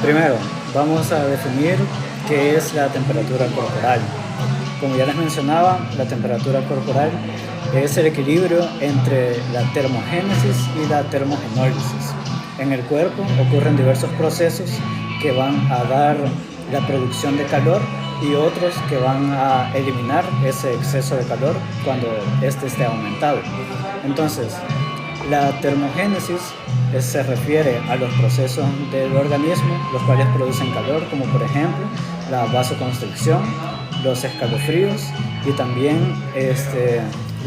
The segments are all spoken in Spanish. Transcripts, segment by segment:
Primero, vamos a definir qué es la temperatura corporal. Como ya les mencionaba, la temperatura corporal es el equilibrio entre la termogénesis y la termogenólisis. En el cuerpo ocurren diversos procesos que van a dar la producción de calor y otros que van a eliminar ese exceso de calor cuando éste esté aumentado. Entonces, la termogénesis se refiere a los procesos del organismo, los cuales producen calor, como por ejemplo la vasoconstricción, los escalofríos y también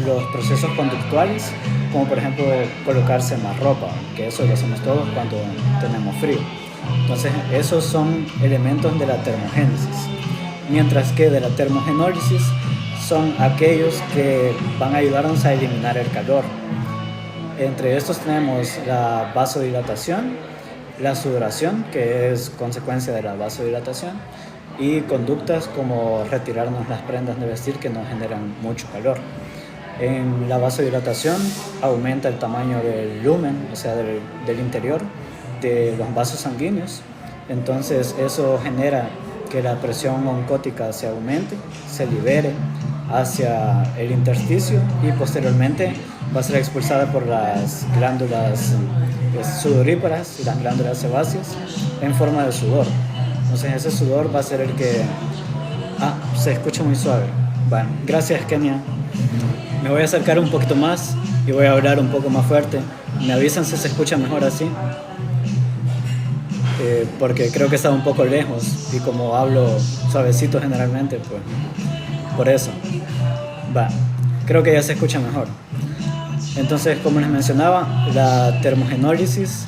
los procesos conductuales, como por ejemplo colocarse más ropa, que eso lo hacemos todos cuando tenemos frío. Entonces, esos son elementos de la termogénesis. Mientras que de la termogenólisis son aquellos que van a ayudarnos a eliminar el calor. Entre estos tenemos la vasodilatación, la sudoración, que es consecuencia de la vasodilatación, y conductas como retirarnos las prendas de vestir que nos generan mucho calor. En la vasodilatación aumenta el tamaño del lumen, o sea, del interior de los vasos sanguíneos. Entonces eso genera que la presión oncótica se aumente, se libere hacia el intersticio y posteriormente va a ser expulsada por las glándulas sudoríparas y las glándulas sebáceas en forma de sudor. Entonces ese sudor va a ser el que... se escucha muy suave. Bueno, gracias Kenia. Me voy a acercar un poquito más y voy a hablar un poco más fuerte. Me avisan si se escucha mejor así. Porque creo que está un poco lejos y como hablo suavecito generalmente, pues por eso. Creo que ya se escucha mejor. Entonces, como les mencionaba, la termogenólisis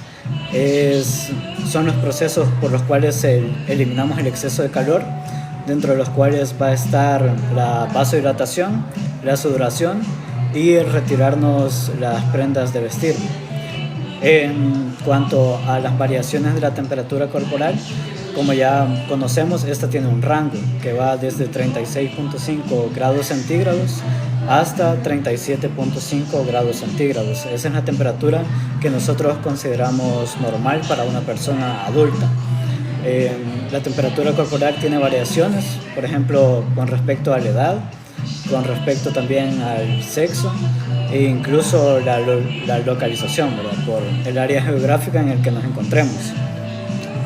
son los procesos por los cuales eliminamos el exceso de calor, dentro de los cuales va a estar la vasodilatación, la sudoración y retirarnos las prendas de vestir. En cuanto a las variaciones de la temperatura corporal, como ya conocemos, esta tiene un rango que va desde 36.5 grados centígrados hasta 37.5 grados centígrados. Esa es la temperatura que nosotros consideramos normal para una persona adulta. La temperatura corporal tiene variaciones, por ejemplo, con respecto a la edad, con respecto también al sexo e incluso la localización, ¿verdad? Por el área geográfica en el que nos encontremos.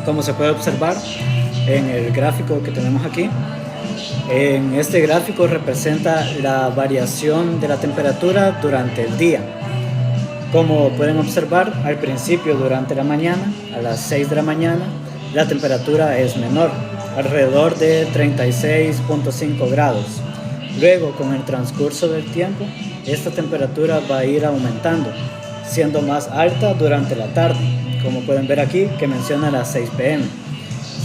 Como se puede observar en el gráfico que tenemos aquí, en este gráfico representa la variación de la temperatura durante el día. Como pueden observar, al principio durante la mañana, a las 6 de la mañana, la temperatura es menor, alrededor de 36.5 grados. Luego, con el transcurso del tiempo, esta temperatura va a ir aumentando, siendo más alta durante la tarde, como pueden ver aquí que menciona las 6 p.m.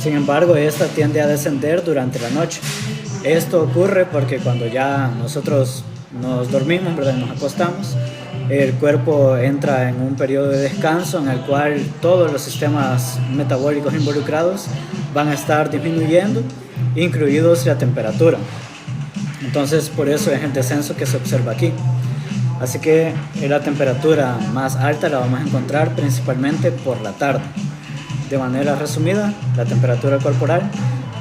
Sin embargo, esta tiende a descender durante la noche. Esto ocurre porque cuando ya nosotros nos dormimos, ¿verdad?, nos acostamos, el cuerpo entra en un periodo de descanso en el cual todos los sistemas metabólicos involucrados van a estar disminuyendo, incluidos la temperatura. Entonces, por eso es el descenso que se observa aquí. Así que la temperatura más alta la vamos a encontrar principalmente por la tarde. De manera resumida, la temperatura corporal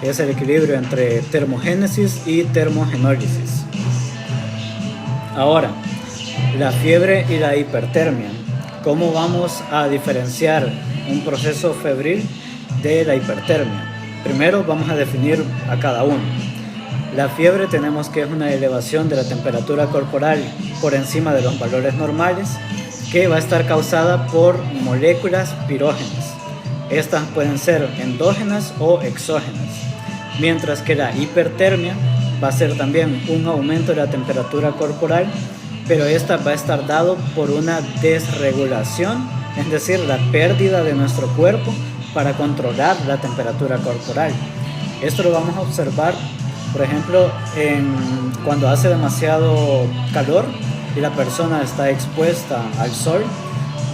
es el equilibrio entre termogénesis y termogenólisis. Ahora, la fiebre y la hipertermia. ¿Cómo vamos a diferenciar un proceso febril de la hipertermia? Primero vamos a definir a cada uno. La fiebre tenemos que es una elevación de la temperatura corporal por encima de los valores normales que va a estar causada por moléculas pirógenas. Estas pueden ser endógenas o exógenas. Mientras que la hipertermia va a ser también un aumento de la temperatura corporal, pero esta va a estar dado por una desregulación, es decir, la pérdida de nuestro cuerpo para controlar la temperatura corporal. Esto lo vamos a observar, por ejemplo, cuando hace demasiado calor y la persona está expuesta al sol,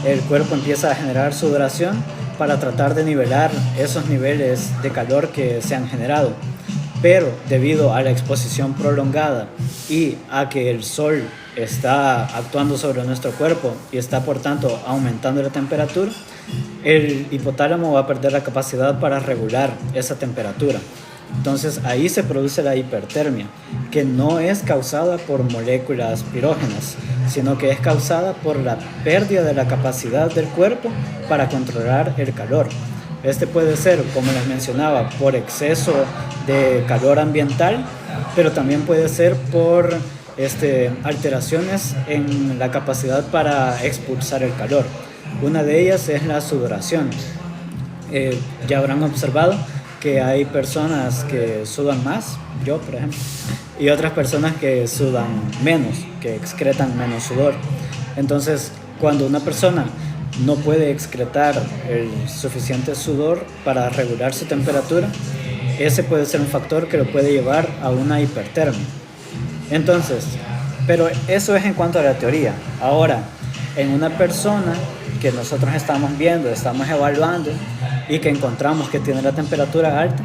el cuerpo empieza a generar sudoración para tratar de nivelar esos niveles de calor que se han generado. pero debido a la exposición prolongada y a que el sol está actuando sobre nuestro cuerpo y está por tanto aumentando la temperatura, el hipotálamo va a perder la capacidad para regular esa temperatura. Entonces ahí se produce la hipertermia, que no es causada por moléculas pirógenas, sino que es causada por la pérdida de la capacidad del cuerpo para controlar el calor. Este puede ser, como les mencionaba, por exceso de calor ambiental, pero también puede ser por alteraciones en la capacidad para expulsar el calor. Una de ellas es la sudoración. Ya habrán observado que hay personas que sudan más, yo por ejemplo, y otras personas que sudan menos, que excretan menos sudor. Entonces, cuando una persona no puede excretar el suficiente sudor para regular su temperatura, ese puede ser un factor que lo puede llevar a una hipertermia. Entonces, pero eso es en cuanto a la teoría. Ahora, en una persona que nosotros estamos viendo, estamos evaluando y que encontramos que tiene la temperatura alta,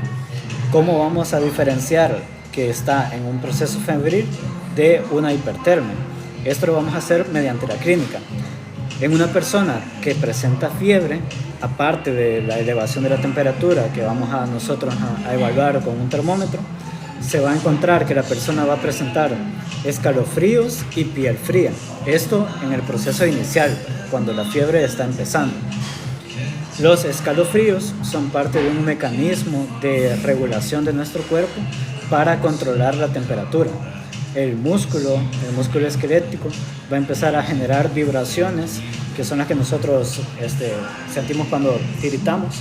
¿cómo vamos a diferenciar que está en un proceso febril de una hipertermia? Esto lo vamos a hacer mediante la clínica. En una persona que presenta fiebre, aparte de la elevación de la temperatura que vamos a nosotros a evaluar con un termómetro, se va a encontrar que la persona va a presentar escalofríos y piel fría. Esto en el proceso inicial, cuando la fiebre está empezando. Los escalofríos son parte de un mecanismo de regulación de nuestro cuerpo para controlar la temperatura. El músculo esquelético va a empezar a generar vibraciones, que son las que nosotros sentimos cuando tiritamos,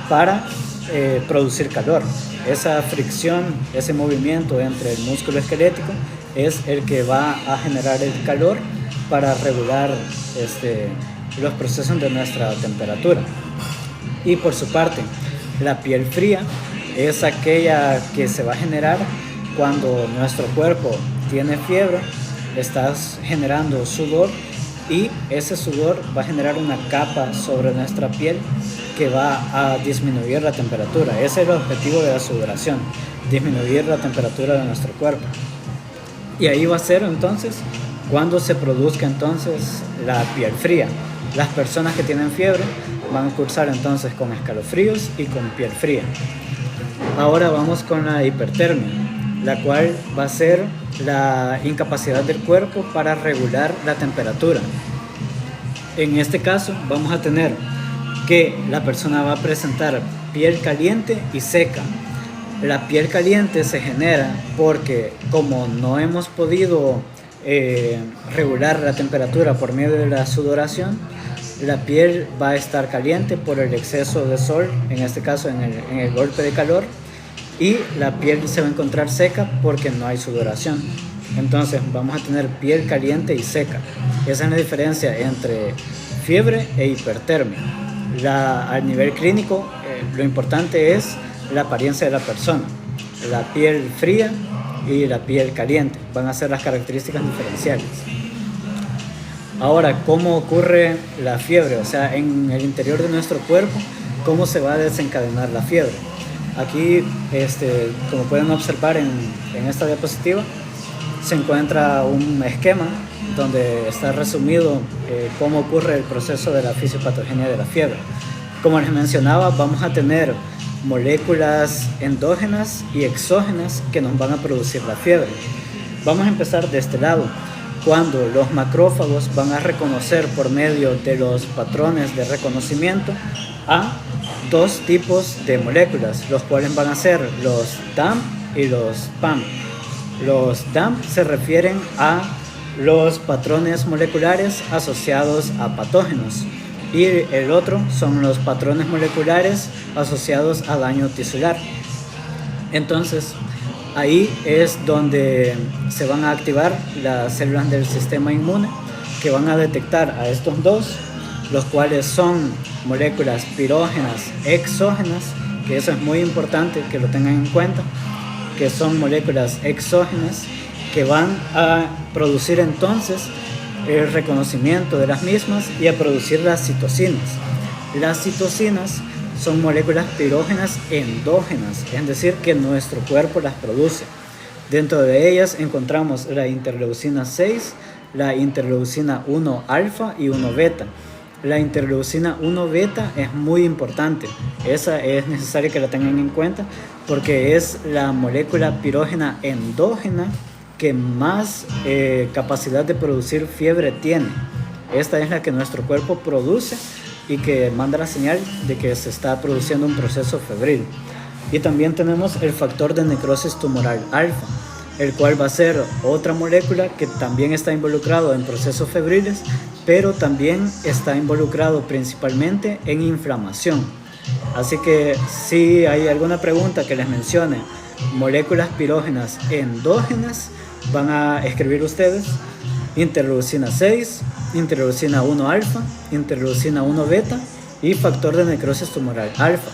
para producir calor. Esa fricción, ese movimiento entre el músculo esquelético es el que va a generar el calor para regular los procesos de nuestra temperatura. Y por su parte, la piel fría es aquella que se va a generar cuando nuestro cuerpo tiene fiebre, estás generando sudor y ese sudor va a generar una capa sobre nuestra piel que va a disminuir la temperatura. Ese es el objetivo de la sudoración, disminuir la temperatura de nuestro cuerpo. Y ahí va a ser entonces cuando se produzca entonces la piel fría. Las personas que tienen fiebre van a cursar entonces con escalofríos y con piel fría. Ahora vamos con la hipertermia, la cual va a ser la incapacidad del cuerpo para regular la temperatura. En este caso vamos a tener que la persona va a presentar piel caliente y seca. La piel caliente se genera porque como no hemos podido regular la temperatura por medio de la sudoración, la piel va a estar caliente por el exceso de sol, en este caso en el golpe de calor, y la piel se va a encontrar seca porque no hay sudoración. Entonces vamos a tener piel caliente y seca. Esa es la diferencia entre fiebre e hipertermia. Al nivel clínico, lo importante es la apariencia de la persona. La piel fría y la piel caliente van a ser las características diferenciales. Ahora, ¿cómo ocurre la fiebre? O sea, en el interior de nuestro cuerpo, ¿cómo se va a desencadenar la fiebre? Aquí, como pueden observar en esta diapositiva, se encuentra un esquema donde está resumido cómo ocurre el proceso de la fisiopatogenia de la fiebre. Como les mencionaba, vamos a tener moléculas endógenas y exógenas que nos van a producir la fiebre. Vamos a empezar de este lado, cuando los macrófagos van a reconocer por medio de los patrones de reconocimiento a dos tipos de moléculas, los cuales van a ser los DAM y los PAM. Los DAM se refieren a los patrones moleculares asociados a patógenos y el otro son los patrones moleculares asociados a daño tisular. Entonces, ahí es donde se van a activar las células del sistema inmune que van a detectar a estos dos, los cuales son moléculas pirógenas exógenas, que eso es muy importante que lo tengan en cuenta, que son moléculas exógenas que van a producir entonces el reconocimiento de las mismas y a producir las citocinas. Las citocinas son moléculas pirógenas endógenas, es decir, que nuestro cuerpo las produce. Dentro de ellas encontramos la interleucina 6, la interleucina 1 alfa y 1 beta. La interleucina 1 beta es muy importante, esa es necesario que la tengan en cuenta porque es la molécula pirógena endógena que más capacidad de producir fiebre tiene. Esta es la que nuestro cuerpo produce y que manda la señal de que se está produciendo un proceso febril. Y también tenemos el factor de necrosis tumoral alfa, el cual va a ser otra molécula que también está involucrado en procesos febriles, pero también está involucrado principalmente en inflamación. Así que si hay alguna pregunta que les mencione moléculas pirógenas endógenas, van a escribir ustedes interleucina 6, interleucina 1 alfa, interleucina 1 beta y factor de necrosis tumoral alfa,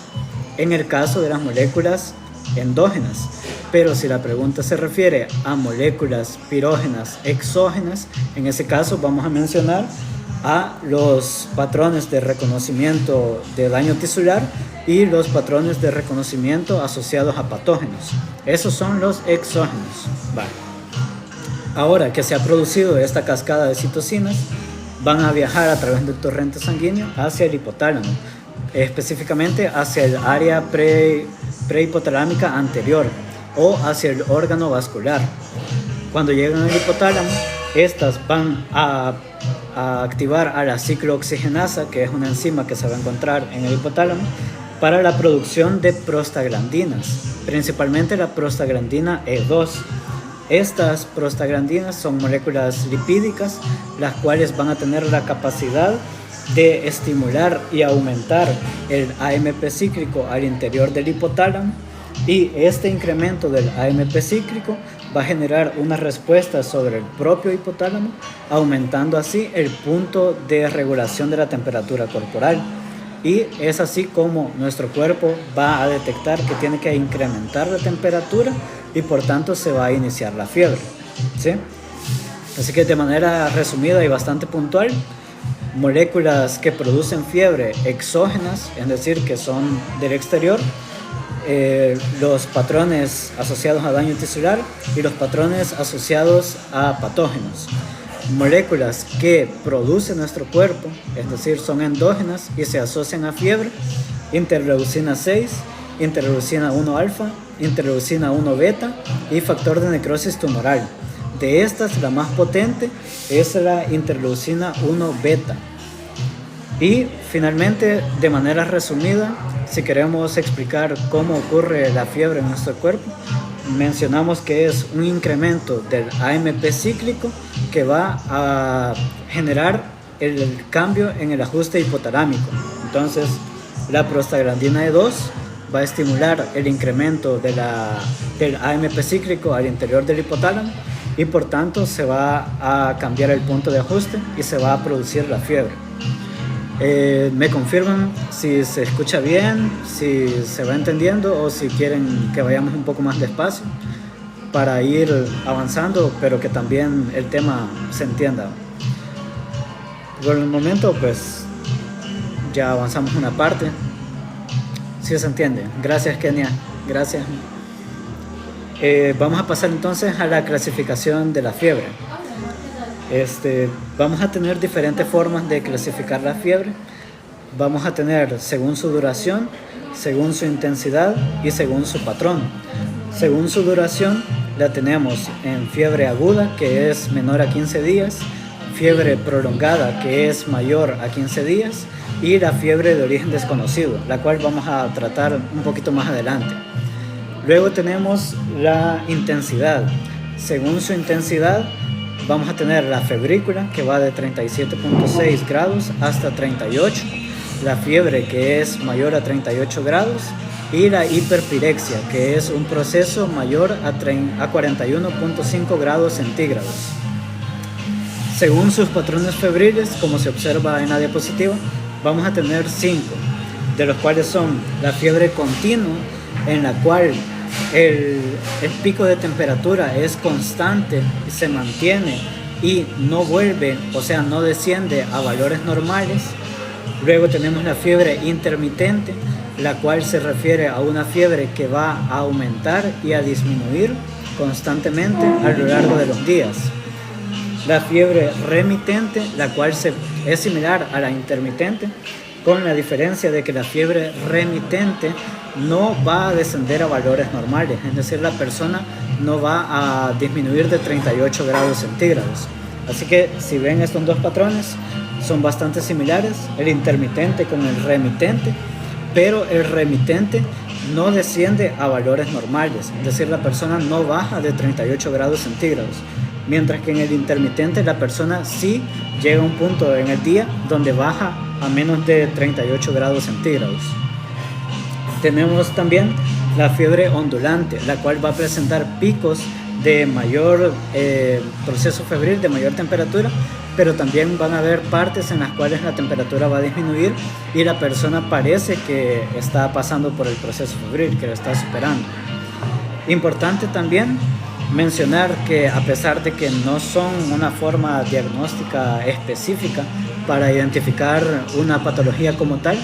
en el caso de las moléculas endógenas. Pero si la pregunta se refiere a moléculas pirógenas exógenas, en ese caso vamos a mencionar a los patrones de reconocimiento de daño tisular y los patrones de reconocimiento asociados a patógenos. Esos son los exógenos. Vale. Ahora que se ha producido esta cascada de citocinas, van a viajar a través del torrente sanguíneo hacia el hipotálamo, específicamente hacia el área prehipotalámica anterior o hacia el órgano vascular. Cuando llegan al hipotálamo, estas van a activar a la ciclooxigenasa, que es una enzima que se va a encontrar en el hipotálamo, para la producción de prostaglandinas, principalmente la prostaglandina E2. Estas prostaglandinas son moléculas lipídicas, las cuales van a tener la capacidad de estimular y aumentar el AMP cíclico al interior del hipotálamo, y este incremento del AMP cíclico va a generar una respuesta sobre el propio hipotálamo, aumentando así el punto de regulación de la temperatura corporal. Y es así como nuestro cuerpo va a detectar que tiene que incrementar la temperatura y por tanto se va a iniciar la fiebre, ¿sí? Así que de manera resumida y bastante puntual, moléculas que producen fiebre exógenas, es decir, que son del exterior, los patrones asociados a daño tisular y los patrones asociados a patógenos. Moléculas que produce nuestro cuerpo, es decir, son endógenas y se asocian a fiebre: interleucina 6, interleucina 1 alfa, interleucina 1 beta y factor de necrosis tumoral. De estas, la más potente es la interleucina 1 beta. Y finalmente, de manera resumida, si queremos explicar cómo ocurre la fiebre en nuestro cuerpo, mencionamos que es un incremento del AMP cíclico que va a generar el cambio en el ajuste hipotalámico. Entonces, la prostaglandina E2 va a estimular el incremento del AMP cíclico al interior del hipotálamo y por tanto se va a cambiar el punto de ajuste y se va a producir la fiebre. Me confirman si se escucha bien, si se va entendiendo o si quieren que vayamos un poco más despacio para ir avanzando, pero que también el tema se entienda. Por el momento, pues ya avanzamos una parte. Sí se entiende. Gracias, Kenia. Gracias. Vamos a pasar entonces a la clasificación de la fiebre. Vamos a tener diferentes formas de clasificar la fiebre. Vamos a tener según su duración, según su intensidad y según su patrón. Según su duración, la tenemos en fiebre aguda, que es menor a 15 días, fiebre prolongada, que es mayor a 15 días, y la fiebre de origen desconocido, la cual vamos a tratar un poquito más adelante. Luego tenemos la intensidad. Según su intensidad, vamos a tener la febrícula, que va de 37.6 grados hasta 38, la fiebre, que es mayor a 38 grados, y la hiperpirexia, que es un proceso mayor a 41.5 grados centígrados. Según sus patrones febriles, como se observa en la diapositiva, vamos a tener 5, de los cuales son la fiebre continua, en la cual el pico de temperatura es constante y se mantiene y no vuelve, o sea, no desciende a valores normales. Luego tenemos la fiebre intermitente, la cual se refiere a una fiebre que va a aumentar y a disminuir constantemente a lo largo de los días. La fiebre remitente, la cual es similar a la intermitente, con la diferencia de que la fiebre remitente no va a descender a valores normales, es decir, la persona no va a disminuir de 38 grados centígrados. Así que si ven estos dos patrones, son bastante similares, el intermitente con el remitente, pero el remitente no desciende a valores normales, es decir, la persona no baja de 38 grados centígrados, mientras que en el intermitente la persona sí llega a un punto en el día donde baja a menos de 38 grados centígrados. Tenemos también la fiebre ondulante, la cual va a presentar picos de mayor proceso febril, de mayor temperatura, pero también van a haber partes en las cuales la temperatura va a disminuir y la persona parece que está pasando por el proceso febril, que lo está superando. Importante también mencionar que a pesar de que no son una forma diagnóstica específica para identificar una patología como tal,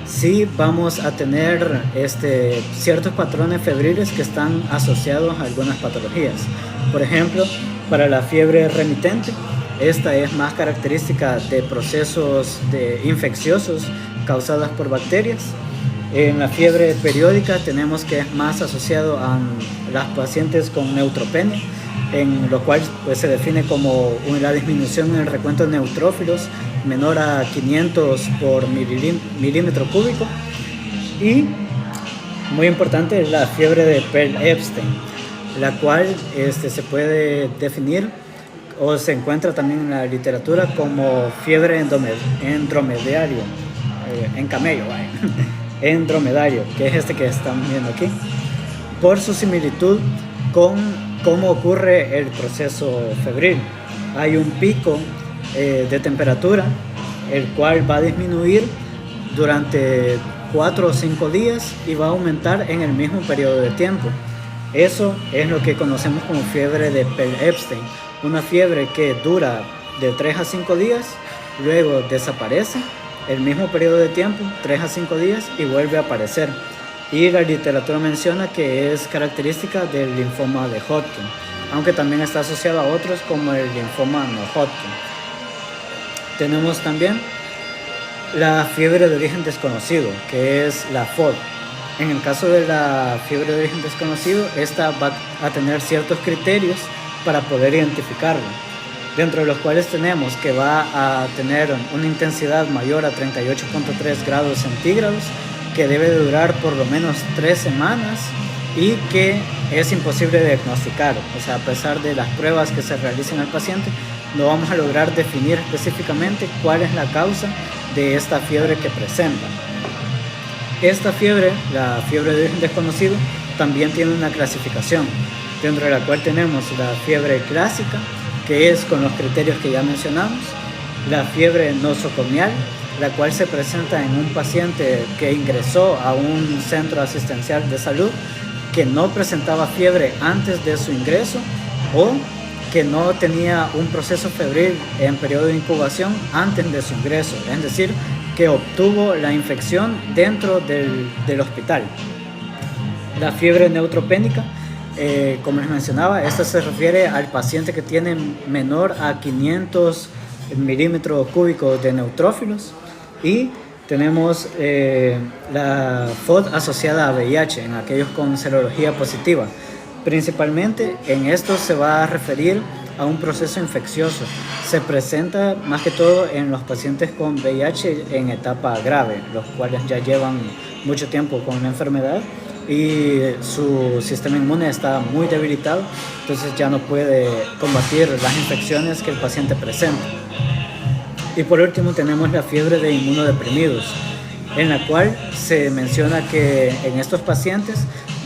sí vamos a tener ciertos patrones febriles que están asociados a algunas patologías. Por ejemplo, para la fiebre remitente, esta es más característica de procesos infecciosos causados por bacterias. En la fiebre periódica tenemos que es más asociado a las pacientes con neutropenia, en lo cual pues, se define como la disminución en el recuento de neutrófilos menor a 500 por milímetro cúbico. Y muy importante es la fiebre de Pearl-Epstein, la cual se puede definir o se encuentra también en la literatura como fiebre endromedario, en camello, en dromedario, que es que están viendo aquí, por su similitud con cómo ocurre el proceso febril. Hay un pico de temperatura, el cual va a disminuir durante 4 o 5 días y va a aumentar en el mismo periodo de tiempo. Eso es lo que conocemos como fiebre de Pearl-Epstein, una fiebre que dura de 3 a 5 días, luego desaparece el mismo periodo de tiempo, 3 a 5 días, y vuelve a aparecer. Y la literatura menciona que es característica del linfoma de Hodgkin, aunque también está asociado a otros como el linfoma no Hodgkin. Tenemos también la fiebre de origen desconocido, que es la FOD. En el caso de la fiebre de origen desconocido, esta va a tener ciertos criterios para poder identificarla, dentro de los cuales tenemos que va a tener una intensidad mayor a 38.3 grados centígrados, que debe durar por lo menos 3 semanas y que es imposible diagnosticar. O sea, a pesar de las pruebas que se realicen al paciente, no vamos a lograr definir específicamente cuál es la causa de esta fiebre que presenta. Esta fiebre, la fiebre de origen desconocido, también tiene una clasificación, dentro de la cual tenemos la fiebre clásica, que es con los criterios que ya mencionamos, la fiebre nosocomial, la cual se presenta en un paciente que ingresó a un centro asistencial de salud, que no presentaba fiebre antes de su ingreso o que no tenía un proceso febril en periodo de incubación antes de su ingreso, es decir, que obtuvo la infección dentro del hospital. La fiebre neutropénica, como les mencionaba, esta se refiere al paciente que tiene menor a 500 milímetros cúbicos de neutrófilos. Y tenemos la FOD asociada a VIH en aquellos con serología positiva. Principalmente en esto se va a referir a un proceso infeccioso. Se presenta más que todo en los pacientes con VIH en etapa grave, los cuales ya llevan mucho tiempo con la enfermedad y su sistema inmune está muy debilitado, entonces ya no puede combatir las infecciones que el paciente presenta. Y por último tenemos la fiebre de inmunodeprimidos, en la cual se menciona que en estos pacientes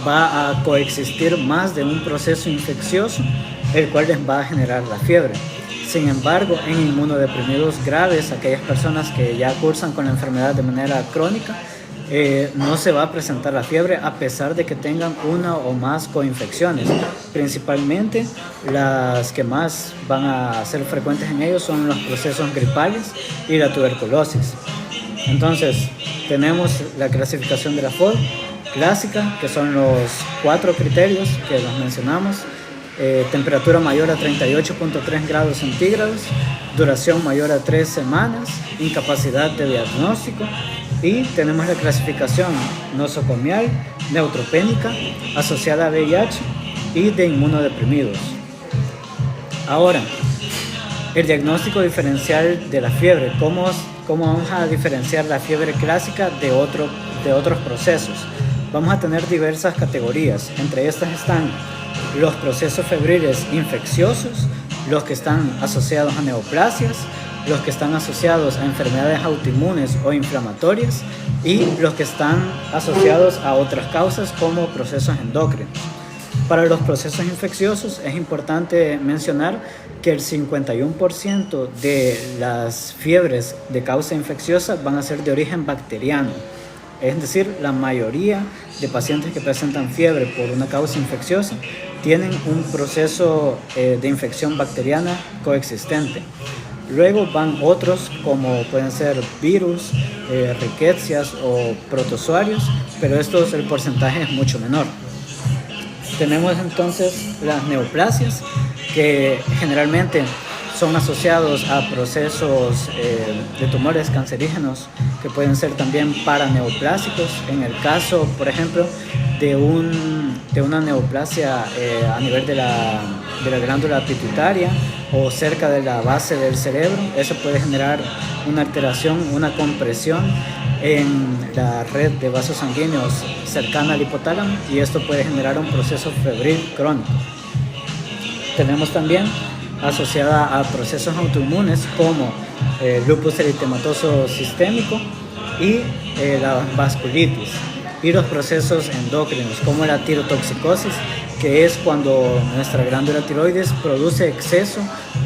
va a coexistir más de un proceso infeccioso, el cual les va a generar la fiebre. Sin embargo, en inmunodeprimidos graves, aquellas personas que ya cursan con la enfermedad de manera crónica, no se va a presentar la fiebre a pesar de que tengan una o más coinfecciones. Principalmente las que más van a ser frecuentes en ellos son los procesos gripales y la tuberculosis. Entonces, tenemos la clasificación de la FOD clásica, que son los 4 criterios que los mencionamos. Temperatura mayor a 38.3 grados centígrados, duración mayor a 3 semanas, incapacidad de diagnóstico, y tenemos la clasificación nosocomial, neutropénica, asociada a VIH y de inmunodeprimidos. Ahora, el diagnóstico diferencial de la fiebre. ¿Cómo vamos a diferenciar la fiebre clásica de otros procesos? Vamos a tener diversas categorías. Entre estas están los procesos febriles infecciosos, los que están asociados a neoplasias, los que están asociados a enfermedades autoinmunes o inflamatorias y los que están asociados a otras causas como procesos endocrinos. Para los procesos infecciosos es importante mencionar que el 51% de las fiebres de causa infecciosa van a ser de origen bacteriano. Es decir, la mayoría de pacientes que presentan fiebre por una causa infecciosa tienen un proceso de infección bacteriana coexistente. Luego van otros como pueden ser virus, riquecias o protozoarios, pero el porcentaje es mucho menor. Tenemos entonces las neoplasias, que generalmente son asociados a procesos de tumores cancerígenos que pueden ser también paraneoplásicos. En el caso, por ejemplo, de una neoplasia a nivel de la glándula pituitaria o cerca de la base del cerebro, eso puede generar una alteración, una compresión en la red de vasos sanguíneos cercana al hipotálamo, y esto puede generar un proceso febril crónico. Tenemos también asociada a procesos autoinmunes como lupus eritematoso sistémico y la vasculitis, y los procesos endocrinos como la tirotoxicosis, que es cuando nuestra glándula tiroides produce exceso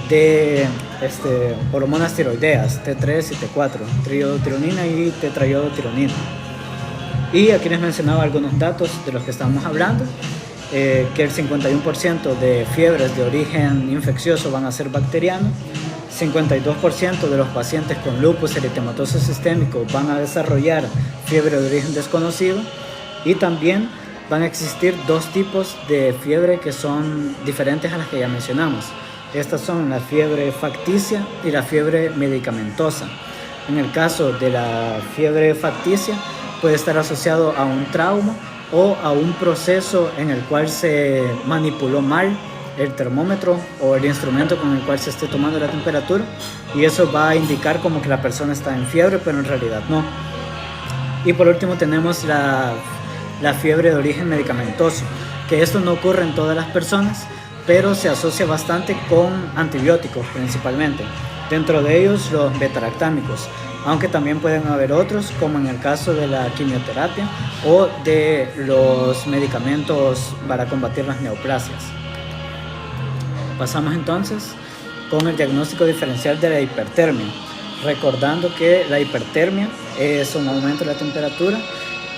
de hormonas tiroideas, T3 y T4, triiodotironina y tetraiodotironina. Y aquí les mencionaba algunos datos de los que estamos hablando, que el 51% de fiebres de origen infeccioso van a ser bacterianos, 52% de los pacientes con lupus eritematoso sistémico van a desarrollar fiebre de origen desconocido, y también van a existir 2 tipos de fiebre que son diferentes a las que ya mencionamos. Estas son la fiebre facticia y la fiebre medicamentosa. En el caso de la fiebre facticia puede estar asociado a un trauma o a un proceso en el cual se manipuló mal el termómetro o el instrumento con el cual se esté tomando la temperatura, y eso va a indicar como que la persona está en fiebre, pero en realidad no. Y por último tenemos la fiebre de origen medicamentoso, que esto no ocurre en todas las personas, pero se asocia bastante con antibióticos principalmente, dentro de ellos los betaractámicos, aunque también pueden haber otros, como en el caso de la quimioterapia o de los medicamentos para combatir las neoplasias. Pasamos entonces con el diagnóstico diferencial de la hipertermia, recordando que la hipertermia es un aumento de la temperatura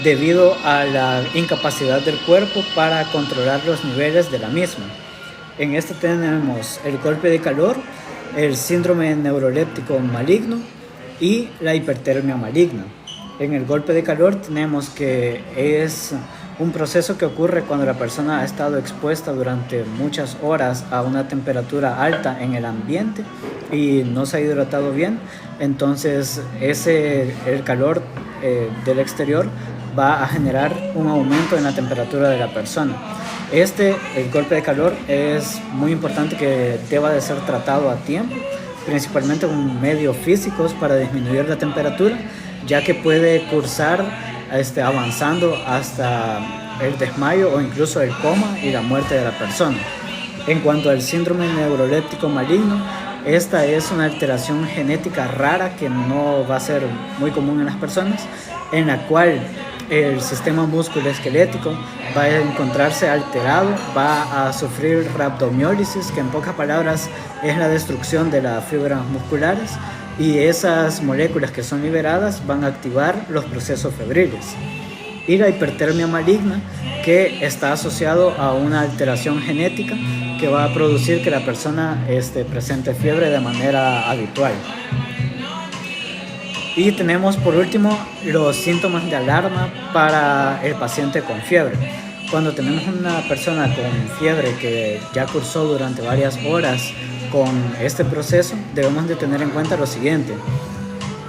debido a la incapacidad del cuerpo para controlar los niveles de la misma. En este tenemos el golpe de calor, el síndrome neuroléptico maligno y la hipertermia maligna. En el golpe de calor tenemos que es un proceso que ocurre cuando la persona ha estado expuesta durante muchas horas a una temperatura alta en el ambiente y no se ha hidratado bien. Entonces el calor del exterior va a generar un aumento en la temperatura de la persona. El golpe de calor es muy importante que deba de ser tratado a tiempo, principalmente con medios físicos para disminuir la temperatura, ya que puede cursar avanzando hasta el desmayo o incluso el coma y la muerte de la persona. En cuanto al síndrome neuroléptico maligno, esta es una alteración genética rara que no va a ser muy común en las personas, en la cual el sistema musculoesquelético va a encontrarse alterado, va a sufrir rhabdomiólisis, que en pocas palabras es la destrucción de las fibras musculares, y esas moléculas que son liberadas van a activar los procesos febriles. Y la hipertermia maligna, que está asociado a una alteración genética que va a producir que la persona presente fiebre de manera habitual. Y tenemos por último los síntomas de alarma para el paciente con fiebre. Cuando tenemos una persona con fiebre que ya cursó durante varias horas con este proceso, debemos de tener en cuenta lo siguiente.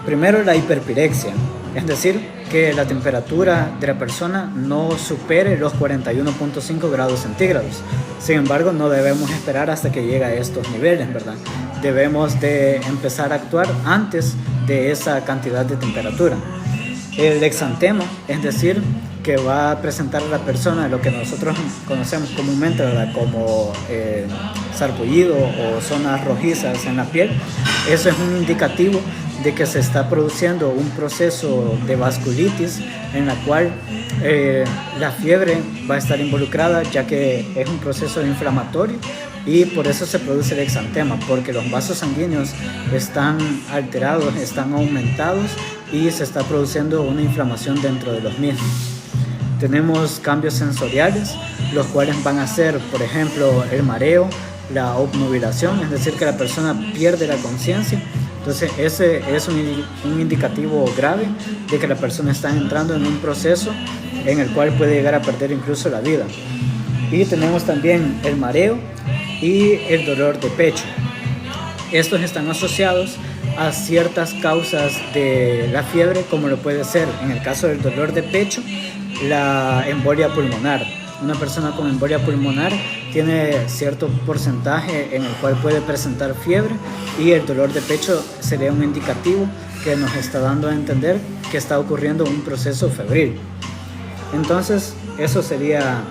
Primero, la hiperpirexia, es decir, que la temperatura de la persona no supere los 41.5 grados centígrados. Sin embargo, no debemos esperar hasta que llegue a estos niveles, ¿verdad? Debemos de empezar a actuar antes de esa cantidad de temperatura. El exantema, es decir, que va a presentar a la persona lo que nosotros conocemos comúnmente, ¿verdad?, como sarpullido o zonas rojizas en la piel. Eso es un indicativo de que se está produciendo un proceso de vasculitis en la cual la fiebre va a estar involucrada, ya que es un proceso inflamatorio, y por eso se produce el exantema, porque los vasos sanguíneos están alterados, están aumentados y se está produciendo una inflamación dentro de los mismos. Tenemos cambios sensoriales, los cuales van a ser, por ejemplo, el mareo, la obnubilación, es decir, que la persona pierde la conciencia. Entonces ese es un indicativo grave de que la persona está entrando en un proceso en el cual puede llegar a perder incluso la vida. Y tenemos también el mareo y el dolor de pecho. Estos están asociados a ciertas causas de la fiebre, como lo puede ser, en el caso del dolor de pecho, la embolia pulmonar. Una persona con embolia pulmonar tiene cierto porcentaje en el cual puede presentar fiebre, y el dolor de pecho sería un indicativo que nos está dando a entender que está ocurriendo un proceso febril. Entonces, eso sería